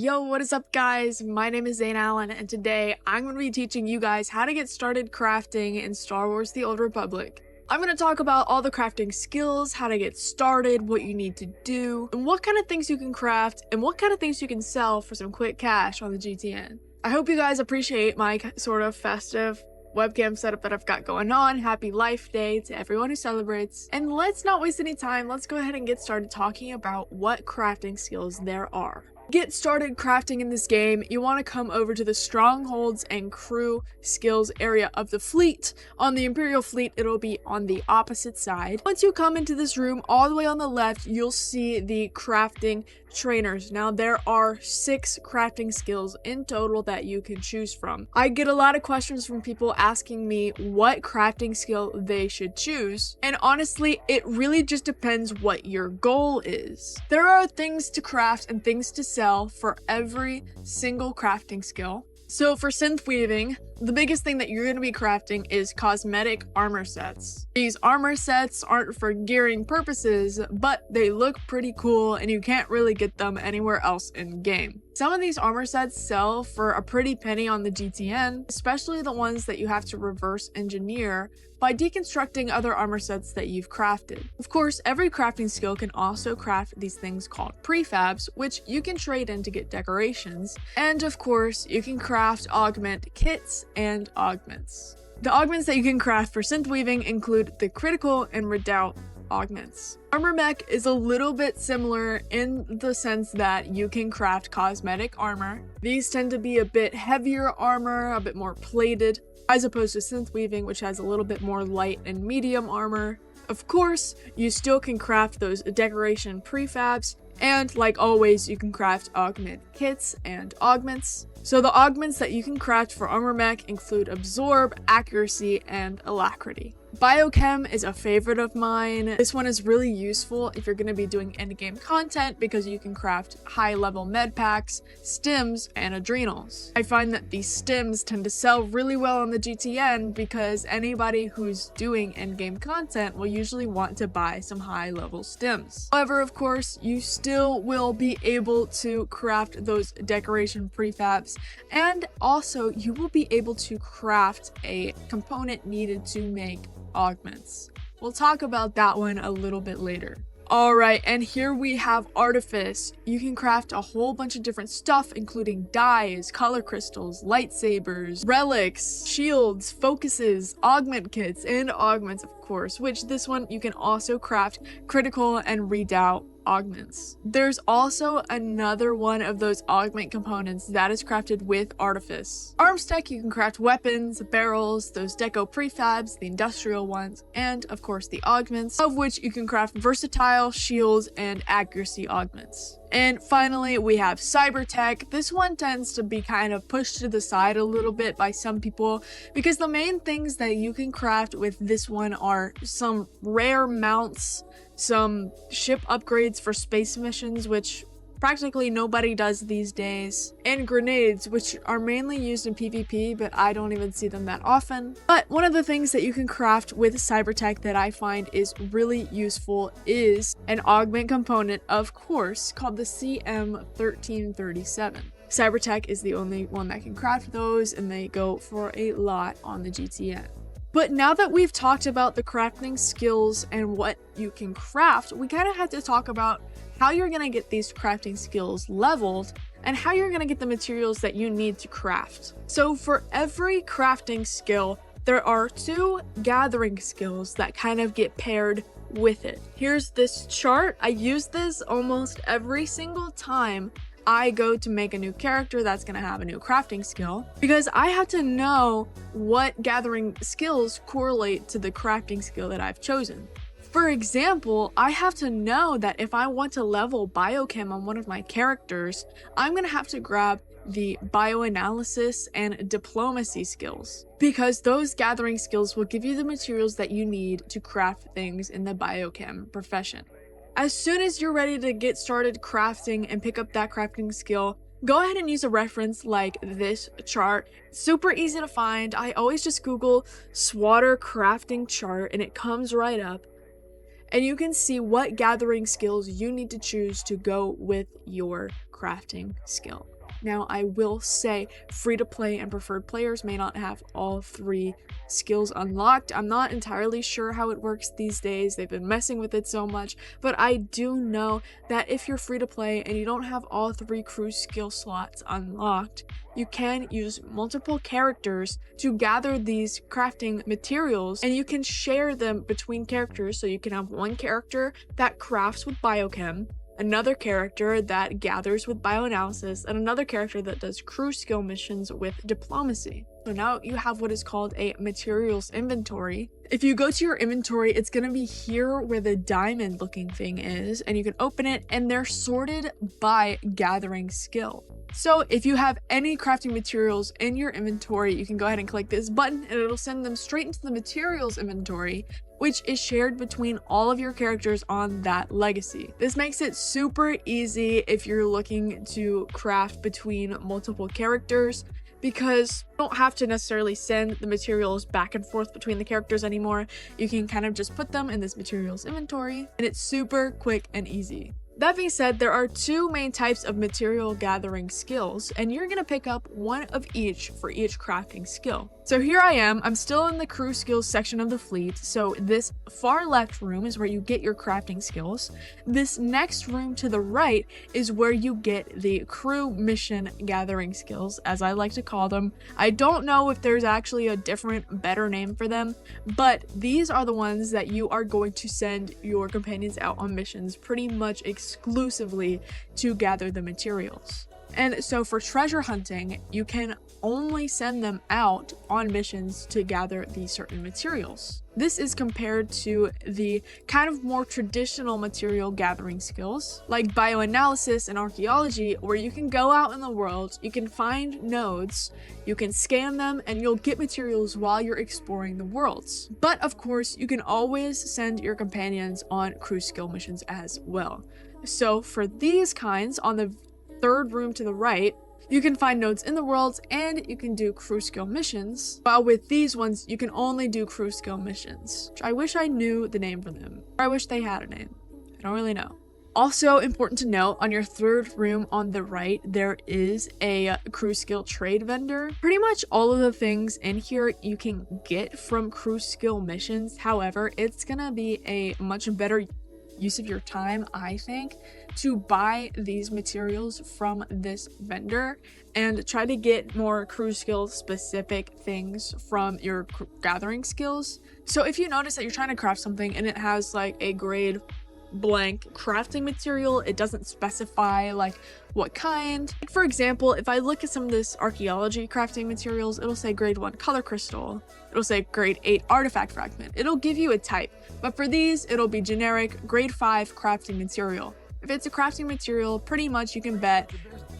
Yo, what is up guys? My name is Zane Allen and today I'm going to be teaching you guys how to get started crafting in Star Wars: The Old Republic. I'm going to talk about all the crafting skills, how to get started, what you need to do, and what kind of things you can craft, and what kind of things you can sell for some quick cash on the GTN. I hope you guys appreciate my sort of festive webcam setup that I've got going on. Happy Life Day to everyone who celebrates. And let's not waste any time, let's go ahead and get started talking about what crafting skills there are. Get started crafting in this game, you want to come over to the strongholds and crew skills area of the fleet. On the Imperial fleet, it'll be on the opposite side. Once you come into this room, all the way on the left, you'll see the crafting trainers. Now there are 6 crafting skills in total that you can choose from. I get a lot of questions from people asking me what crafting skill they should choose, and honestly it really just depends what your goal is. There are things to craft and things to sell for every single crafting skill. So for synth weaving, the biggest thing that you're going to be crafting is cosmetic armor sets. These armor sets aren't for gearing purposes, but they look pretty cool and you can't really get them anywhere else in game. Some of these armor sets sell for a pretty penny on the GTN, especially the ones that you have to reverse engineer by deconstructing other armor sets that you've crafted. Of course, every crafting skill can also craft these things called prefabs, which you can trade in to get decorations. And of course, you can craft augment kits and augments. The augments that you can craft for synth weaving include the critical and redoubt augments. Armor mech is a little bit similar in the sense that you can craft cosmetic armor. These tend to be a bit heavier armor, a bit more plated, as opposed to synth weaving, which has a little bit more light and medium armor. Of course, you still can craft those decoration prefabs, and like always, you can craft augment kits and augments. So the augments that you can craft for armor mech include absorb, accuracy, and alacrity. Biochem is a favorite of mine. This one is really useful if you're going to be doing endgame content because you can craft high-level med packs, stims, and adrenals. I find that these stims tend to sell really well on the GTN because anybody who's doing endgame content will usually want to buy some high-level stims. However, of course, you still will be able to craft those decoration prefabs, and also you will be able to craft a component needed to make augments. We'll talk about that one a little bit later. Alright, and here we have artifice. You can craft a whole bunch of different stuff, including dyes, color crystals, lightsabers, relics, shields, focuses, augment kits, and augments, of course, which this one you can also craft critical and redoubt augments. There's also another one of those augment components that is crafted with artifice. Arms tech, you can craft weapons, barrels, those deco prefabs, the industrial ones, and of course the augments, of which you can craft versatile shields and accuracy augments. And finally, we have cyber tech. This one tends to be kind of pushed to the side a little bit by some people because the main things that you can craft with this one are some rare mounts, some ship upgrades for space missions, which practically nobody does these days, and grenades, which are mainly used in PvP, but I don't even see them that often. But one of the things that you can craft with cybertech that I find is really useful is an augment component, of course, called the CM1337. Cybertech is the only one that can craft those, and they go for a lot on the GTN. But now that we've talked about the crafting skills and what you can craft, we kind of have to talk about how you're going to get these crafting skills leveled and how you're going to get the materials that you need to craft. So for every crafting skill, there are 2 gathering skills that kind of get paired with it. Here's this chart. I use this almost every single time I go to make a new character that's going to have a new crafting skill, because I have to know what gathering skills correlate to the crafting skill that I've chosen. For example, I have to know that if I want to level biochem on one of my characters, I'm going to have to grab the bioanalysis and diplomacy skills, because those gathering skills will give you the materials that you need to craft things in the biochem profession. As soon as you're ready to get started crafting and pick up that crafting skill, go ahead and use a reference like this chart. It's super easy to find. I always just Google SWTOR crafting chart and it comes right up. and you can see what gathering skills you need to choose to go with your crafting skill. Now, I will say free-to-play and preferred players may not have all 3 skills unlocked. I'm not entirely sure how it works these days. They've been messing with it so much, but I do know that if you're free-to-play and you don't have all 3 crew skill slots unlocked, you can use multiple characters to gather these crafting materials, and you can share them between characters. So you can have one character that crafts with biochem, another character that gathers with bioanalysis, and another character that does crew skill missions with diplomacy. So now you have what is called a materials inventory. If you go to your inventory, it's going to be here where the diamond looking thing is, and you can open it, and they're sorted by gathering skill. So if you have any crafting materials in your inventory, you can go ahead and click this button and it'll send them straight into the materials inventory, which is shared between all of your characters on that legacy. This makes it super easy if you're looking to craft between multiple characters, because you don't have to necessarily send the materials back and forth between the characters anymore. You can kind of just put them in this materials inventory, and it's super quick and easy. That being said, there are 2 main types of material gathering skills, and you're going to pick up one of each for each crafting skill. So here I am, I'm still in the crew skills section of the fleet. So this far left room is where you get your crafting skills. This next room to the right is where you get the crew mission gathering skills, as I like to call them. I don't know if there's actually a different, better name for them, but these are the ones that you are going to send your companions out on missions pretty much exclusively to gather the materials. And so for treasure hunting, you can only send them out on missions to gather these certain materials. This is compared to the kind of more traditional material gathering skills like bioanalysis and archaeology, where you can go out in the world, you can find nodes, you can scan them, and you'll get materials while you're exploring the worlds. But of course, you can always send your companions on crew skill missions as well. So for these kinds, on the 3rd room to the right, you can find nodes in the worlds and you can do crew skill missions. While with these ones, you can only do crew skill missions. I wish I knew the name for them, or I wish they had a name. I don't really know. Also important to note, on your 3rd room on the right, there is a crew skill trade vendor. Pretty much all of the things in here you can get from crew skill missions. However, it's gonna be a much better use of your time, I think, to buy these materials from this vendor and try to get more crew skill specific things from your gathering skills. So if you notice that you're trying to craft something and it has like a grade blank crafting material, it doesn't specify like what kind. For example, if I look at some of this archaeology crafting materials, it'll say grade 1 color crystal, it'll say grade 8 artifact fragment. It'll give you a type, but for these it'll be generic grade 5 crafting material. If it's a crafting material, pretty much you can bet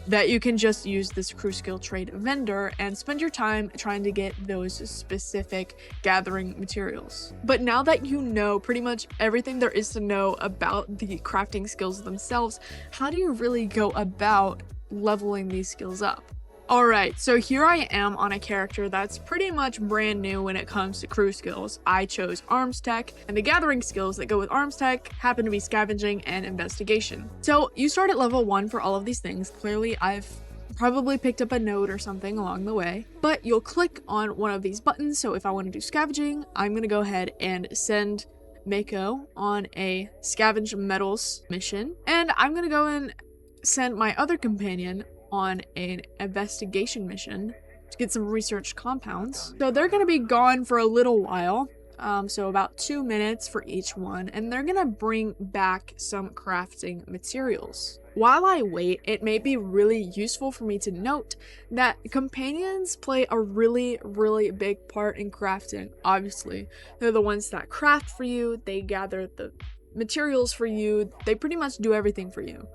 that you can just use this crew skill trade vendor and spend your time trying to get those specific gathering materials. But now that you know pretty much everything there is to know about the crafting skills themselves, how do you really go about leveling these skills up? Alright, so here I am on a character that's pretty much brand new when it comes to crew skills. I chose arms tech, and the gathering skills that go with arms tech happen to be scavenging and investigation. So you start at level 1 for all of these things. Clearly I've probably picked up a node or something along the way, but you'll click on one of these buttons. So if I want to do scavenging, I'm going to go ahead and send Mako on a scavenge metals mission, and I'm going to go and send my other companion on an investigation mission to get some research compounds. So they're going to be gone for a little while, so about 2 minutes for each one, and they're going to bring back some crafting materials. While I wait, it may be really useful for me to note that companions play a really big part in crafting. Obviously, they're the ones that craft for you, they gather the materials for you, they pretty much do everything for you.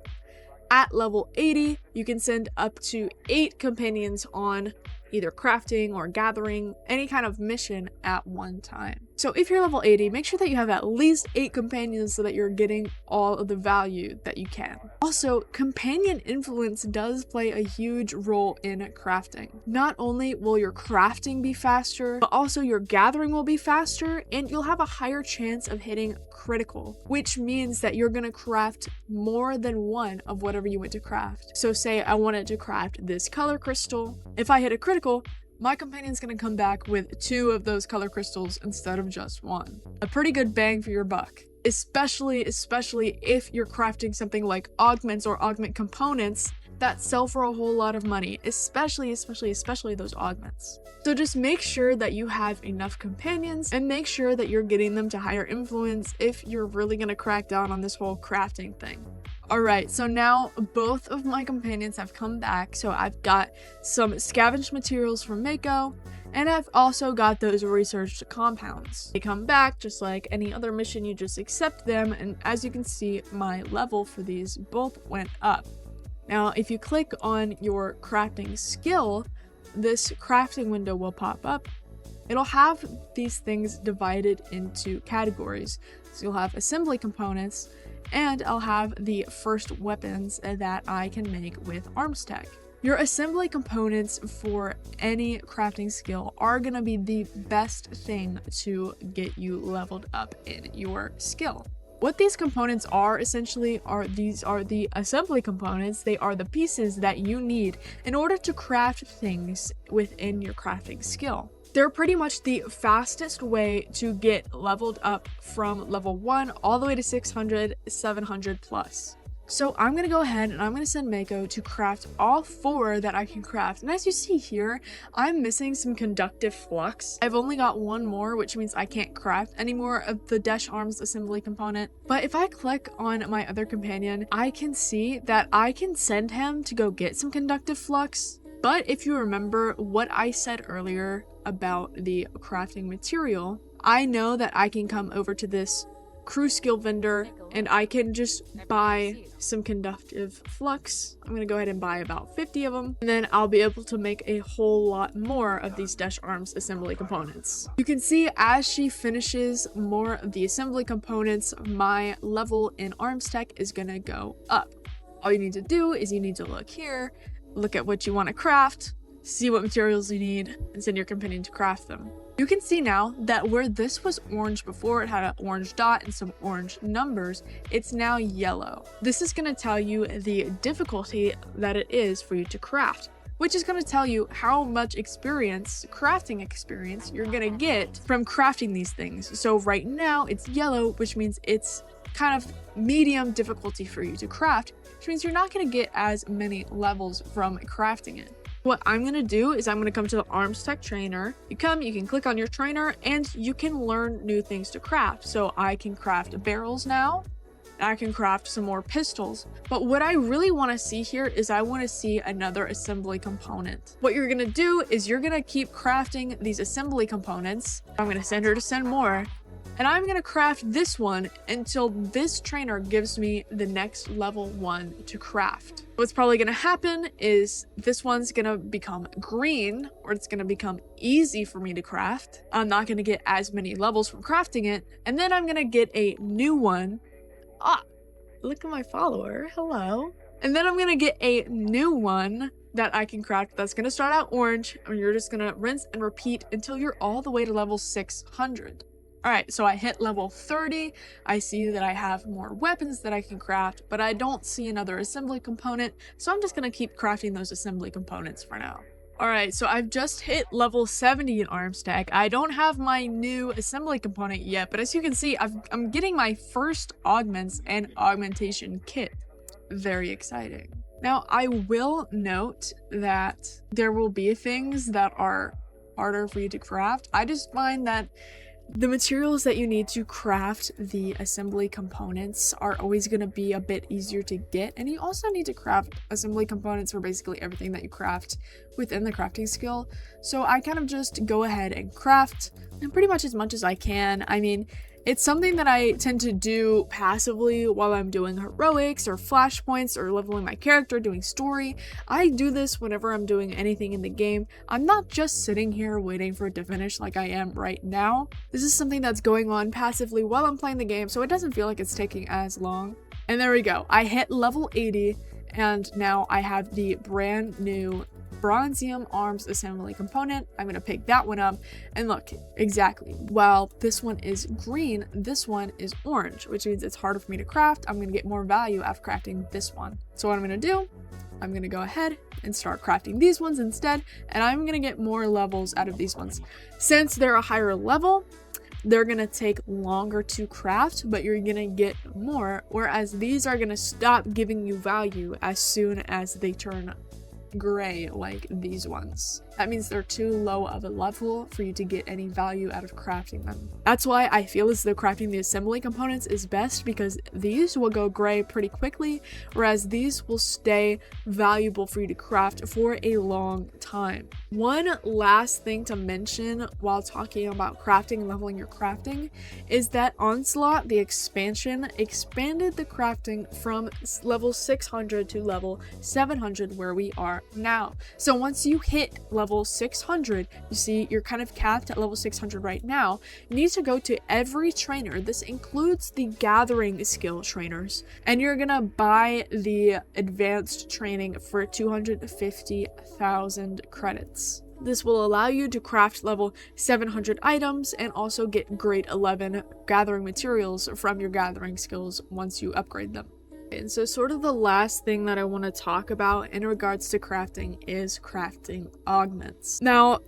At level 80, you can send up to 8 companions on either crafting or gathering, any kind of mission at one time. So if you're level 80, make sure that you have at least 8 companions so that you're getting all of the value that you can. Also, companion influence does play a huge role in crafting. Not only will your crafting be faster, but also your gathering will be faster, and you'll have a higher chance of hitting critical, which means that you're gonna craft more than one of whatever you went to craft. So say I wanted to craft this color crystal. If I hit a critical, my companion's gonna come back with 2 of those color crystals instead of just 1. A pretty good bang for your buck. Especially if you're crafting something like augments or augment components that sell for a whole lot of money, especially those augments. So just make sure that you have enough companions and make sure that you're getting them to higher influence if you're really gonna crack down on this whole crafting thing. Alright, so now both of my companions have come back, so I've got some scavenged materials from Mako, and I've also got those researched compounds. They come back just like any other mission, you just accept them, and as you can see, my level for these both went up. Now, if you click on your crafting skill, this crafting window will pop up. It'll have these things divided into categories. So you'll have assembly components, and I'll have the first weapons that I can make with arms tech. Your assembly components for any crafting skill are gonna be the best thing to get you leveled up in your skill. What these components are essentially these are the assembly components. They are the pieces that you need in order to craft things within your crafting skill. They're pretty much the fastest way to get leveled up from level 1 all the way to 600, 700 plus. So I'm going to go ahead and I'm going to send Mako to craft all 4 that I can craft. And as you see here, I'm missing some conductive flux. I've only got 1 more, which means I can't craft any more of the Dash Arms assembly component. But if I click on my other companion, I can see that I can send him to go get some conductive flux. But if you remember what I said earlier about the crafting material, I know that I can come over to this crew skill vendor and I can just buy some conductive flux. I'm gonna go ahead and buy about 50 of them, and then I'll be able to make a whole lot more of these Dash Arms assembly components. You can see as she finishes more of the assembly components, my level in arms tech is gonna go up. All you need to do is you need to look here, look at what you want to craft, see what materials you need, and send your companion to craft them. You can see now that where this was orange before, it had an orange dot and some orange numbers, it's now yellow. This is going to tell you the difficulty that it is for you to craft, which is going to tell you how much experience, crafting experience, you're going to get from crafting these things. So right now it's yellow, which means it's kind of medium difficulty for you to craft, which means you're not going to get as many levels from crafting it. What I'm going to do is I'm going to come to the Arms Tech Trainer. You can click on your trainer, and you can learn new things to craft. So I can craft barrels now. I can craft some more pistols. But what I really want to see here is I want to see another assembly component. What you're going to do is you're going to keep crafting these assembly components. I'm going to send her to send more. And I'm going to craft this one until this trainer gives me the next level 1 to craft. What's probably going to happen is this one's going to become green, or it's going to become easy for me to craft. I'm not going to get as many levels from crafting it. And then I'm going to get a new one. Ah, look at my follower. Hello. And then I'm going to get a new one that I can craft that's going to start out orange, and you're just going to rinse and repeat until you're all the way to level 600. Alright, so I hit level 30, I see that I have more weapons that I can craft, but I don't see another assembly component, so I'm just going to keep crafting those assembly components for now. Alright, so I've just hit level 70 in arms tech. I don't have my new assembly component yet, but as you can see, I'm getting my first augments and augmentation kit. Very exciting. Now, I will note that there will be things that are harder for you to craft. I just find that the materials that you need to craft the assembly components are always going to be a bit easier to get, and you also need to craft assembly components for basically everything that you craft within the crafting skill. So I kind of just go ahead and craft and pretty much as much as I can. I mean, It's something that I tend to do passively while I'm doing heroics or flashpoints or leveling my character, doing story. I do this whenever I'm doing anything in the game. I'm not just sitting here waiting for it to finish like I am right now. This is something that's going on passively while I'm playing the game, so it doesn't feel like it's taking as long. And there we go. I hit level 80, and now I have the brand new Bronzium Arms Assembly component. I'm going to pick that one up, and look, exactly. While this one is green, this one is orange, which means it's harder for me to craft. I'm going to get more value after crafting this one. So what I'm going to do, I'm going to go ahead and start crafting these ones instead, and I'm going to get more levels out of these ones. Since they're a higher level, they're gonna take longer to craft, but you're gonna get more, whereas these are gonna stop giving you value as soon as they turn gray, like these ones. That means they're too low of a level for you to get any value out of crafting them. That's why I feel as though crafting the assembly components is best, because these will go gray pretty quickly, whereas these will stay valuable for you to craft for a long time. One last thing to mention while talking about crafting and leveling your crafting is that Onslaught, the expansion, expanded the crafting from level 600 to level 700 where we are now. So once you hit level 600, you see you're kind of capped at level 600 right now. You need to go to every trainer. This includes the gathering skill trainers, and you're gonna buy the advanced training for 250,000 credits. This will allow you to craft level 700 items and also get grade 11 gathering materials from your gathering skills once you upgrade them. And so sort of the last thing that I want to talk about in regards to crafting is crafting augments. Now,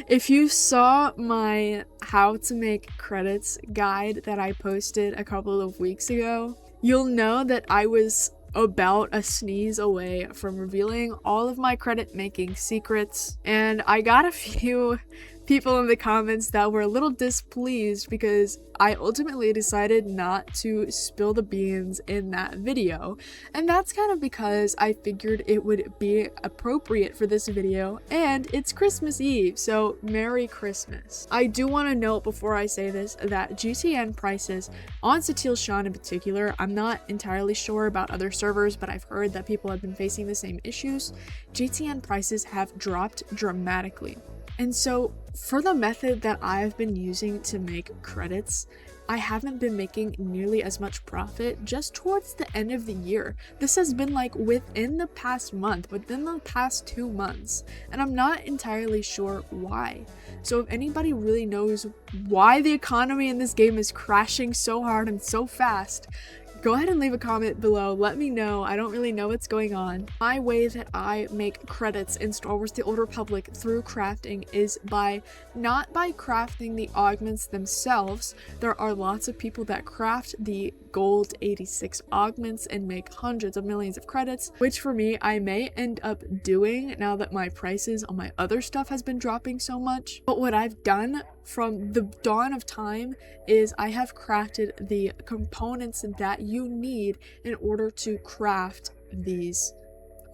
if you saw my how to make credits guide that I posted a couple of weeks ago, you'll know that I was about a sneeze away from revealing all of my credit making secrets, and I got a few people in the comments that were a little displeased because I ultimately decided not to spill the beans in that video, and that's kind of because I figured it would be appropriate for this video, and it's Christmas Eve, so Merry Christmas. I do want to note before I say this that GTN prices on SWTOR in particular, I'm not entirely sure about other servers, but I've heard that people have been facing the same issues. GTN prices have dropped dramatically. And so for the method that I've been using to make credits, I haven't been making nearly as much profit just towards the end of the year. This has been like within the past month, within the past 2 months, and I'm not entirely sure why. So if anybody really knows why the economy in this game is crashing so hard and so fast, go ahead and leave a comment below. Let me know. I don't really know what's going on. My way that I make credits in Star Wars The Old Republic through crafting is not by crafting the augments themselves. There are lots of people that craft the gold 86 augments and make hundreds of millions of credits, which for me, I may end up doing now that my prices on my other stuff has been dropping so much. But what I've done from the dawn of time is I have crafted the components that you need in order to craft these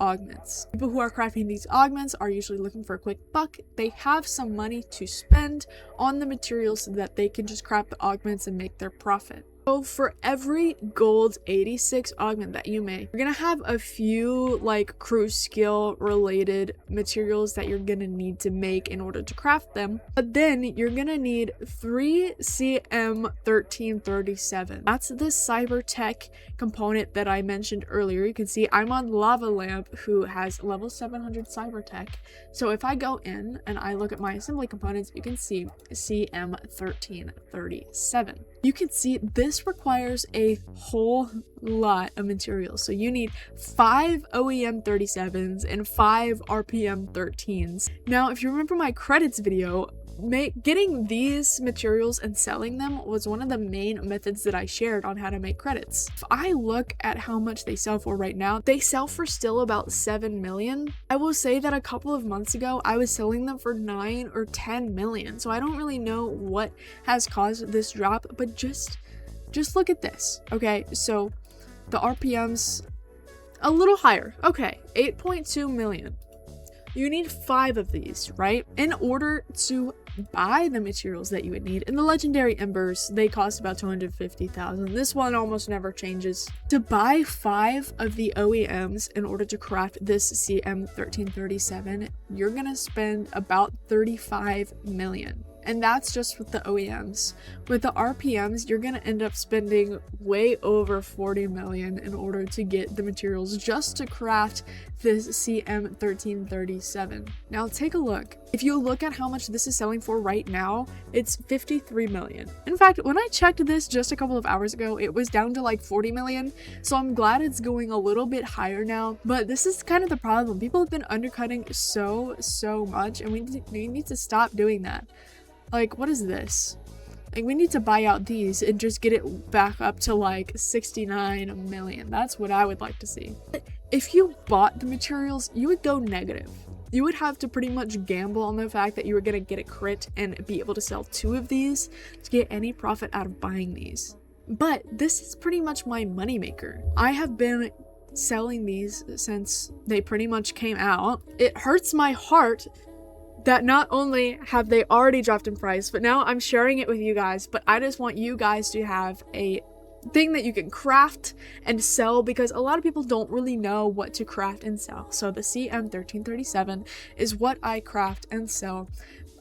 augments. People who are crafting these augments are usually looking for a quick buck. They have some money to spend on the materials so that they can just craft the augments and make their profit. So for every gold 86 augment that you make, you're gonna have a few like crew skill related materials that you're gonna need to make in order to craft them. But then you're gonna need 3 CM1337. That's the cyber tech component that I mentioned earlier. You can see I'm on Lava Lamp, who has level 700 cyber tech. So if I go in and I look at my assembly components, you can see CM1337. You can see this requires a whole lot of materials. So you need 5 OEM 37s and 5 RPM 13s. Now, if you remember my credits video, getting these materials and selling them was one of the main methods that I shared on how to make credits. If I look at how much they sell for right now, they sell for still about 7 million. I will say that a couple of months ago, I was selling them for 9 or 10 million. So I don't really know what has caused this drop, but just look at this. Okay, so the RPM's a little higher. Okay, 8.2 million. You need 5 of these, right? In order to buy the materials that you would need. And the legendary embers, they cost about 250,000. This one almost never changes. To buy 5 of the OEMs in order to craft this CM1337, you're gonna spend about 35 million. And that's just with the OEMs. With the RPMs, you're gonna end up spending way over 40 million in order to get the materials just to craft this CM1337. Now take a look. If you look at how much this is selling for right now, it's 53 million. In fact, when I checked this just a couple of hours ago, it was down to like 40 million. So I'm glad it's going a little bit higher now, but this is kind of the problem. People have been undercutting so much, and we need to stop doing that. Like, what is this? Like, we need to buy out these and just get it back up to like 69 million. That's what I would like to see. If you bought the materials, you would go negative. You would have to pretty much gamble on the fact that you were going to get a crit and be able to sell 2 of these to get any profit out of buying these. But this is pretty much my moneymaker. I have been selling these since they pretty much came out. It hurts my heart that not only have they already dropped in price, but now I'm sharing it with you guys, but I just want you guys to have a thing that you can craft and sell, because a lot of people don't really know what to craft and sell. So the CM1337 is what I craft and sell.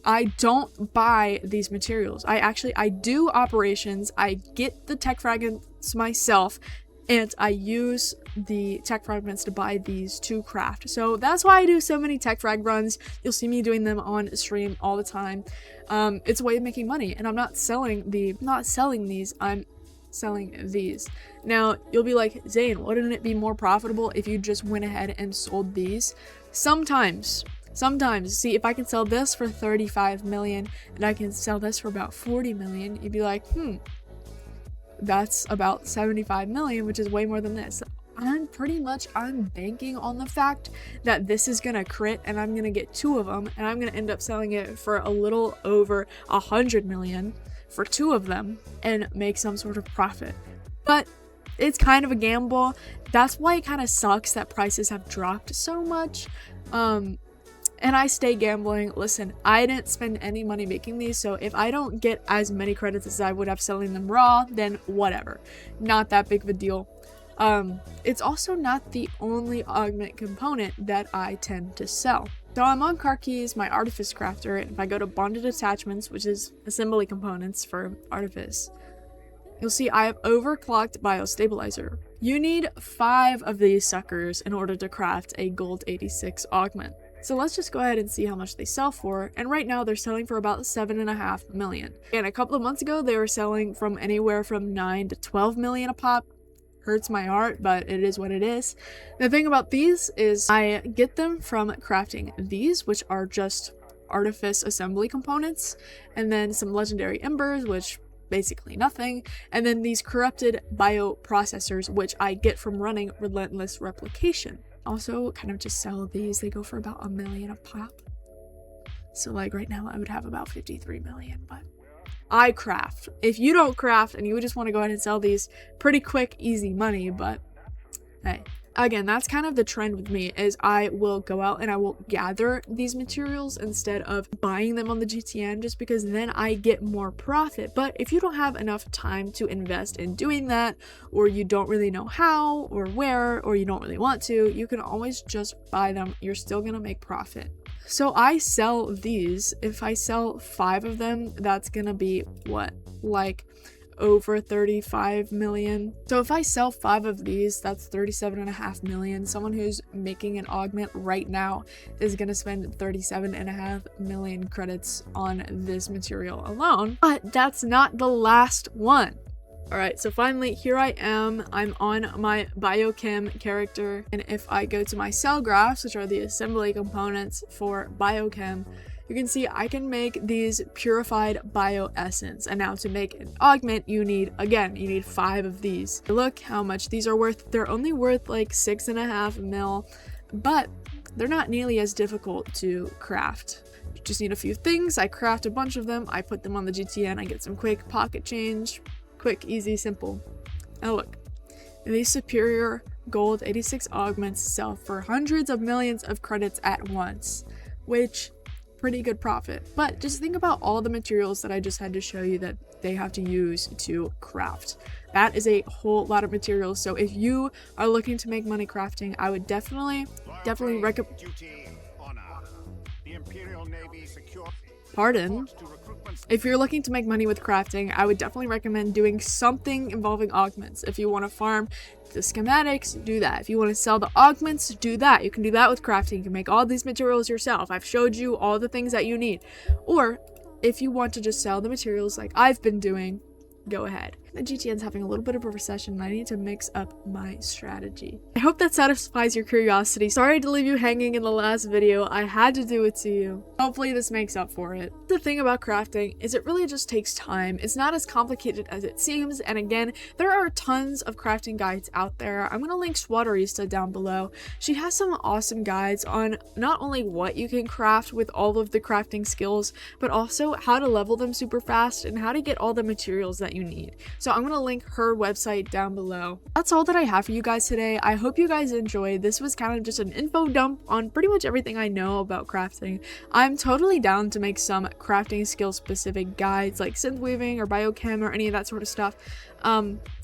I don't buy these materials. I do operations, I get the tech fragments myself, and I use the tech fragments to buy these to craft. So that's why I do so many tech frag runs. You'll see me doing them on stream all the time. It's a way of making money, and I'm not selling these, I'm selling these. Now, you'll be like, Zane, wouldn't it be more profitable if you just went ahead and sold these? Sometimes. See, if I can sell this for 35 million and I can sell this for about 40 million, you'd be like, that's about 75 million, which is way more than this. I'm banking on the fact that this is gonna crit and I'm gonna get 2 of them, and I'm gonna end up selling it for a little over 100 million for 2 of them and make some sort of profit. But it's kind of a gamble. That's why it kind of sucks that prices have dropped so much. And I stay gambling. Listen, I didn't spend any money making these, so if I don't get as many credits as I would have selling them raw, then whatever. Not that big of a deal. It's also not the only augment component that I tend to sell. So I'm on Car Keys, my Artifice Crafter, and if I go to Bonded Attachments, which is assembly components for Artifice, you'll see I have Overclocked Biostabilizer. You need 5 of these suckers in order to craft a Gold 86 augment. So let's just go ahead and see how much they sell for, and right now they're selling for about 7.5 million. And a couple of months ago they were selling from anywhere from 9 to 12 million a pop. Hurts my heart, but it is what it is. The thing about these is I get them from crafting these, which are just Artifice assembly components, and then some legendary embers, which basically nothing, and then these corrupted bioprocessors, which I get from running Relentless Replication. Also, kind of just sell these. They go for about 1 million a pop. So like right now I would have about 53 million, but I craft. If you don't craft and you just want to go ahead and sell these, pretty quick, easy money, but hey. Again, that's kind of the trend with me, is I will go out and I will gather these materials instead of buying them on the GTN, just because then I get more profit. But if you don't have enough time to invest in doing that, or you don't really know how or where, or you don't really want to, you can always just buy them. You're still gonna make profit. So I sell these. If I sell 5 of them, that's gonna be what, like over 35 million. So if I sell 5 of these, that's 37.5 million. Someone who's making an augment right now is gonna spend 37.5 million credits on this material alone. But that's not the last one. Alright, so finally, here I am. I'm on my biochem character, and if I go to my cell graphs, which are the assembly components for biochem, you can see I can make these purified bioessence. And now to make an augment, you need 5 of these. Look how much these are worth. They're only worth like 6.5 mil, but they're not nearly as difficult to craft. You just need a few things. I craft a bunch of them. I put them on the GTN. I get some quick pocket change. Quick, easy, simple. Now look, these superior gold 86 augments sell for hundreds of millions of credits at once, which pretty good profit. But just think about all the materials that I just had to show you that they have to use to craft. That is a whole lot of materials. So if you are looking to make money crafting, I would definitely recommend. Pardon? If you're looking to make money with crafting, I would definitely recommend doing something involving augments. If you want to farm the schematics, do that. If you want to sell the augments, do that. You can do that with crafting. You can make all these materials yourself. I've showed you all the things that you need. Or if you want to just sell the materials like I've been doing, go ahead. The GTN's having a little bit of a recession and I need to mix up my strategy. I hope that satisfies your curiosity. Sorry to leave you hanging in the last video. I had to do it to you. Hopefully this makes up for it. The thing about crafting is it really just takes time. It's not as complicated as it seems, and again, there are tons of crafting guides out there. I'm gonna link SWTOR down below. She has some awesome guides on not only what you can craft with all of the crafting skills, but also how to level them super fast and how to get all the materials that you need. So I'm gonna link her website down below. That's all that I have for you guys today. I hope you guys enjoyed. This was kind of just an info dump on pretty much everything I know about crafting. I'm totally down to make some crafting skill specific guides like synth weaving or biochem or any of that sort of stuff.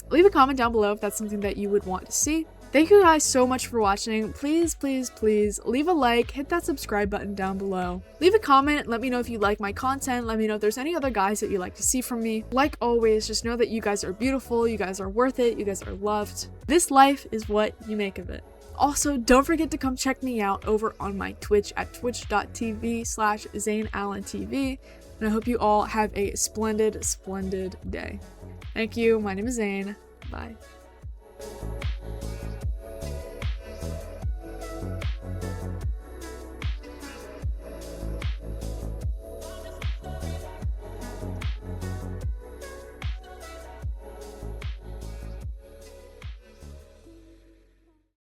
Leave a comment down below if that's something that you would want to see. Thank you guys so much for watching. Please leave a like, hit that subscribe button down below. Leave a comment, let me know if you like my content, let me know if there's any other guys that you'd like to see from me. Like always, just know that you guys are beautiful, you guys are worth it, you guys are loved. This life is what you make of it. Also, don't forget to come check me out over on my Twitch at twitch.tv/ZaneAllenTV. And I hope you all have a splendid day. Thank you. My name is Zane. Bye.